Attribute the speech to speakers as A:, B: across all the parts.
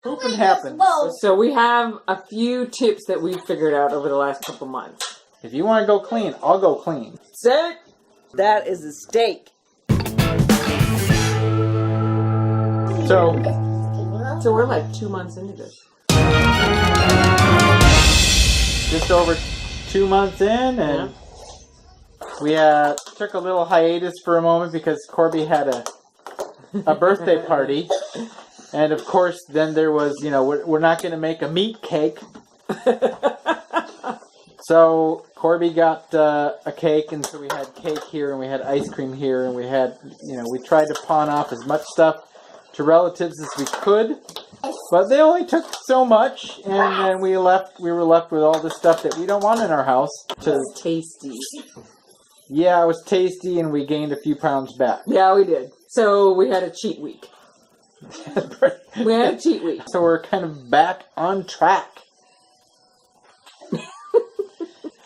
A: Poopin happens.
B: So we have a few tips that we've figured out over the last couple months.
A: If you want to go clean, I'll go clean.
B: Steak? That is a steak.
A: So
B: we're like 2 months into this.
A: Just over 2 months in, and we took a little hiatus for a moment because Corby had a birthday party. And of course, then there was, we're not going to make a meat cake. So Corby got a cake, and so we had cake here, and we had ice cream here, and we had, we tried to pawn off as much stuff to relatives as we could. But they only took so much, and then we were left with all the stuff that we don't want in our house.
B: It was tasty.
A: Yeah, it was tasty, and we gained a few pounds back.
B: Yeah, we did. So we had a cheat week. We had a cheat week.
A: So we're kind of back on track.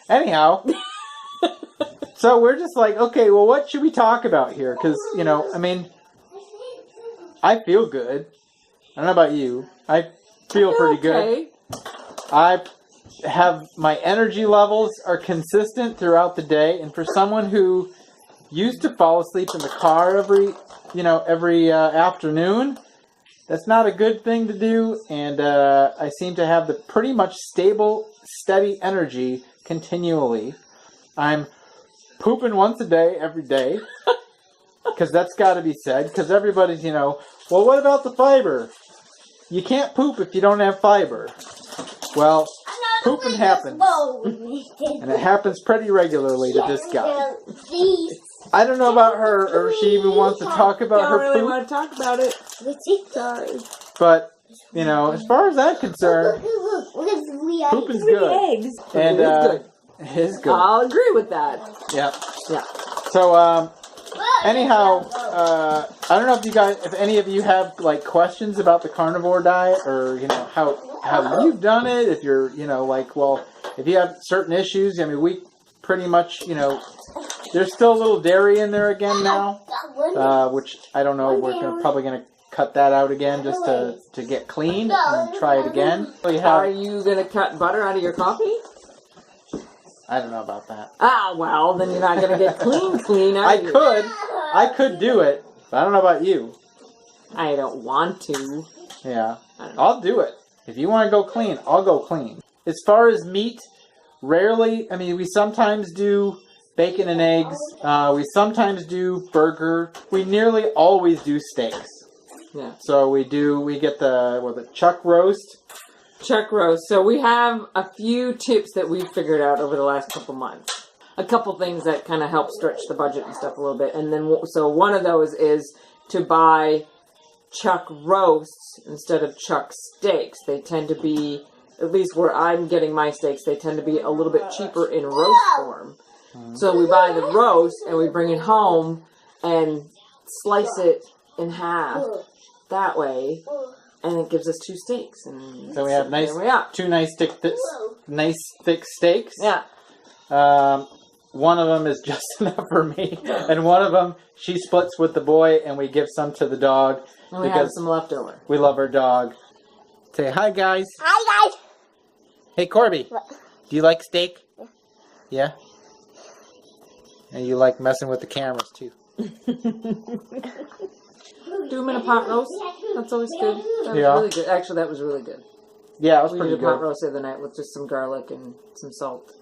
A: Anyhow, so we're just like, okay, well, what should we talk about here? Because, I feel good. I don't know about you. I feel pretty good. I have my energy levels are consistent throughout the day, and for someone who used to fall asleep in the car every afternoon, that's not a good thing to do, and I seem to have the pretty much stable, steady energy continually. I'm pooping once a day, every day, because that's got to be said, because everybody's, well, what about the fiber? You can't poop if you don't have fiber. Well, pooping happens, and it happens pretty regularly to this guy. I don't know about her, or if she even wants to talk about her poop.
B: I don't really want to talk about it. Sorry.
A: But, as far as I'm concerned, pooping's good. And it is good.
B: I'll agree with that.
A: Yeah.
B: Yeah.
A: So, anyhow, I don't know if any of you have questions about the carnivore diet, or how you've done it. If you're, if you have certain issues. We pretty much, there's still a little dairy in there again now, which I don't know. We're probably gonna cut that out again just to get clean and try it again.
B: Are you gonna cut butter out of your coffee?
A: I don't know about that.
B: Well, then you're not gonna get clean.
A: I could do it, but I don't know about you.
B: I don't want to.
A: Yeah, I'll do it. If you want to go clean, I'll go clean. As far as meat, rarely. we sometimes do bacon and eggs. We sometimes do burger. We nearly always do steaks.
B: Yeah.
A: So we get the chuck roast.
B: Chuck roast. So we have a few tips that we've figured out over the last couple months. A couple things that kind of help stretch the budget and stuff a little bit. And then, so one of those is to buy chuck roasts instead of chuck steaks. They tend to be, at least where I'm getting my steaks, they tend to be a little bit cheaper in roast form. So we buy the roast and we bring it home and slice it in half that way, and it gives us 2 steaks. And
A: so we have two nice thick steaks.
B: Yeah.
A: One of them is just enough for me, and one of them she splits with the boy, and we give some to the dog.
B: And we have some leftover.
A: We love our dog. Say hi, guys.
C: Hi, guys.
A: Hey, Corby.
C: What?
A: Do you like steak? Yeah? And you like messing with the cameras, too.
B: Do them in a pot roast. That's always good. That was really good. Actually, that was really good.
A: Yeah, it was pretty
B: good. We did a pot roast the other night with just some garlic and some salt.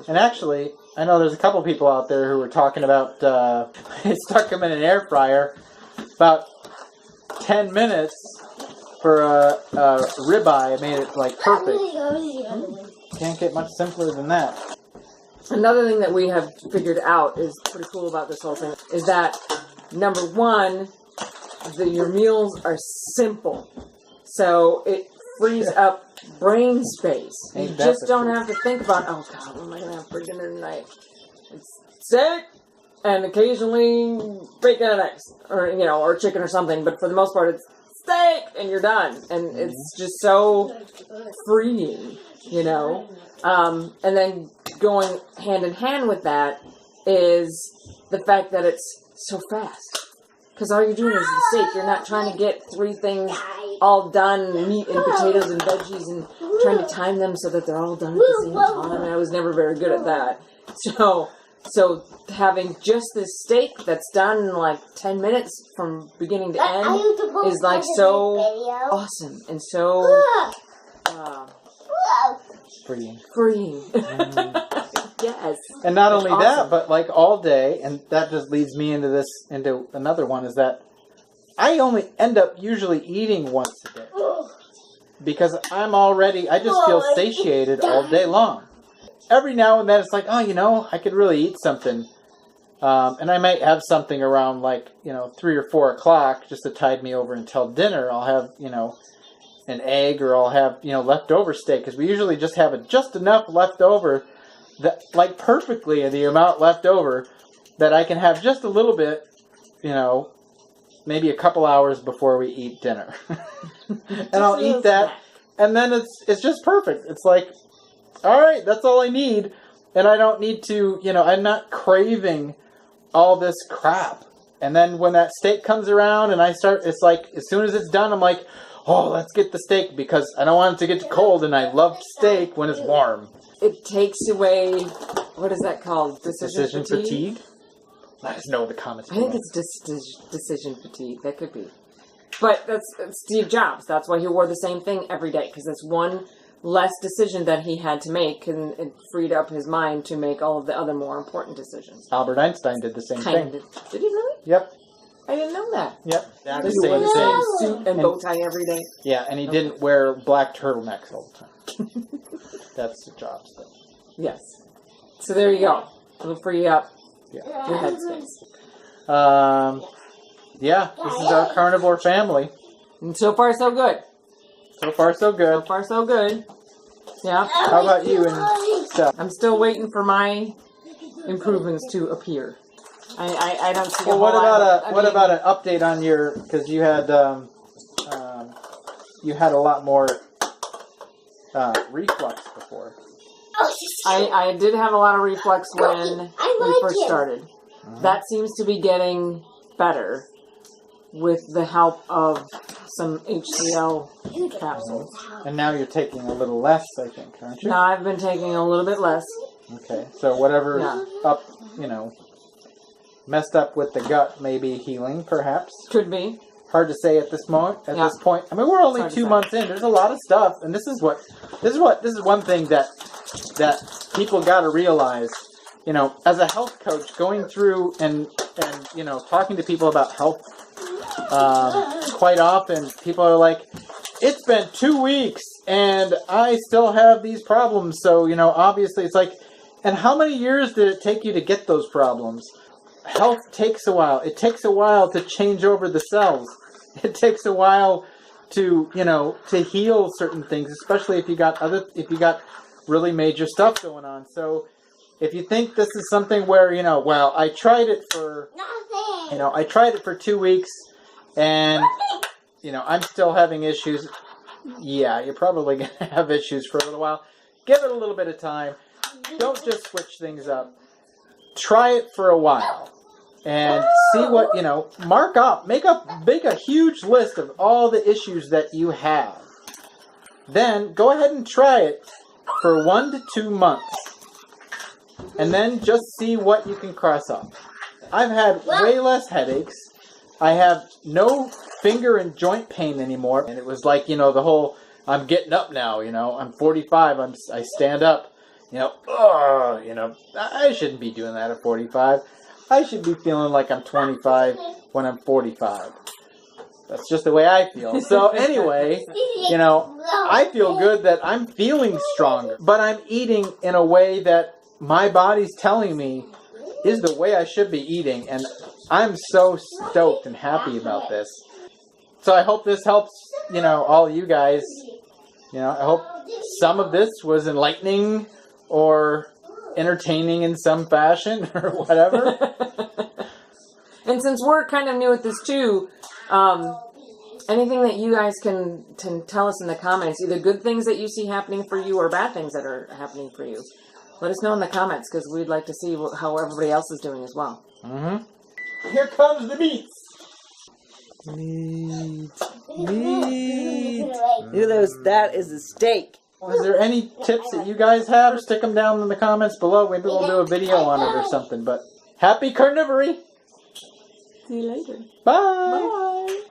B: And
A: actually, I know there's a couple people out there who were talking about, stuck them in an air fryer about 10 minutes for a ribeye. Made it perfect. Can't get much simpler than that.
B: Another thing that we have figured out is pretty cool about this whole thing is that, number one, your meals are simple. So it frees up brain space. You just don't have to think about, oh God, what am I going to have for dinner tonight? It's steak and occasionally bacon and eggs, or chicken or something. But for the most part, it's steak and you're done. And it's just so freeing, And then going hand in hand with that is the fact that it's so fast. Because all you're doing is the steak. You're not trying to get 3 things all done, meat and potatoes and veggies, and trying to time them so that they're all done at the same time. I was never very good at that. So having just this steak that's done in like 10 minutes from beginning to end is like so awesome and so
A: freeing.
B: Yes.
A: And not only that, but like all day, and that just leads me into another one, is that I only end up usually eating once a day. Because I just feel satiated all day long. Every now and then it's like, oh, I could really eat something. And I might have something around like, 3 or 4 o'clock just to tide me over until dinner. I'll have, an egg, or I'll have, leftover steak. Because we usually just have just enough left over, that, like perfectly the amount left over, that I can have just a little bit, maybe a couple hours before we eat dinner. And I'll eat that. And then it's just perfect. It's like, all right, that's all I need. And I don't need to, I'm not craving all this crap. And then when that steak comes around and it's like, as soon as it's done, I'm like, oh, let's get the steak, because I don't want it to get cold, and I love steak when it's warm.
B: It takes away, what is that called?
A: Decision fatigue? Let us know in the comments.
B: I think it's decision fatigue. That could be. But that's Steve Jobs. That's why he wore the same thing every day, because it's one less decision that he had to make, and it freed up his mind to make all of the other more important decisions.
A: Albert Einstein did the same thing.
B: Did he really?
A: Yep.
B: I didn't know that.
A: Yep.
B: He wore the same suit and bow tie every day.
A: Yeah, and he didn't wear black turtlenecks all the time. That's the Jobs thing.
B: Yes. So there you go. It'll free you up your headspace.
A: Yeah, this is our carnivore family.
B: And so far, so good.
A: So far, so good.
B: So far, so good. Yeah.
A: How about you and stuff?
B: I'm still waiting for my improvements to appear. I don't see.
A: Well, what about an update on your? Because you had a lot more reflux before.
B: I did have a lot of reflux when we first started.
A: Uh-huh.
B: That seems to be getting better with the help of some HCL capsules.
A: And now you're taking a little less, I think, aren't you?
B: No, I've been taking a little bit less.
A: Okay, so whatever's up, messed up with the gut may be healing, perhaps.
B: Could be.
A: Hard to say at this moment. At this point, I mean, we're only 2 months in. There's a lot of stuff, and this is one thing that people got to realize. As a health coach, going through and talking to people about health, quite often people are like, "It's been 2 weeks and I still have these problems." So obviously, it's like, and how many years did it take you to get those problems? Health takes a while. It takes a while to change over the cells. It takes a while to heal certain things, especially if you got really major stuff going on. So if you think this is something where, well, I tried it for 2 weeks and, I'm still having issues. Yeah, you're probably going to have issues for a little while. Give it a little bit of time. Don't just switch things up. Try it for a while and see what, mark up, make a huge list of all the issues that you have. Then go ahead and try it for 1 to 2 months. And then just see what you can cross off. I've had way less headaches. I have no finger and joint pain anymore. And it was like, the whole, I'm getting up now, I'm 45, I stand up, I shouldn't be doing that at 45. I should be feeling like I'm 25 when I'm 45. That's just the way I feel. So anyway, I feel good that I'm feeling stronger. But I'm eating in a way that my body's telling me is the way I should be eating. And I'm so stoked and happy about this. So I hope this helps, all you guys. I hope some of this was enlightening or entertaining in some fashion or whatever.
B: And since we're kind of new at this too, anything that you guys can tell us in the comments, either good things that you see happening for you or bad things that are happening for you, let us know in the comments, because we'd like to see how everybody else is doing as well.
A: Mm-hmm. Here comes the meats. Meat. Meat.
C: Look at those. That is a steak.
A: Is there any tips that you guys have? Stick them down in the comments below. Maybe we'll do a video on it or something. But happy carnivory.
B: See you later.
A: Bye.
B: Bye.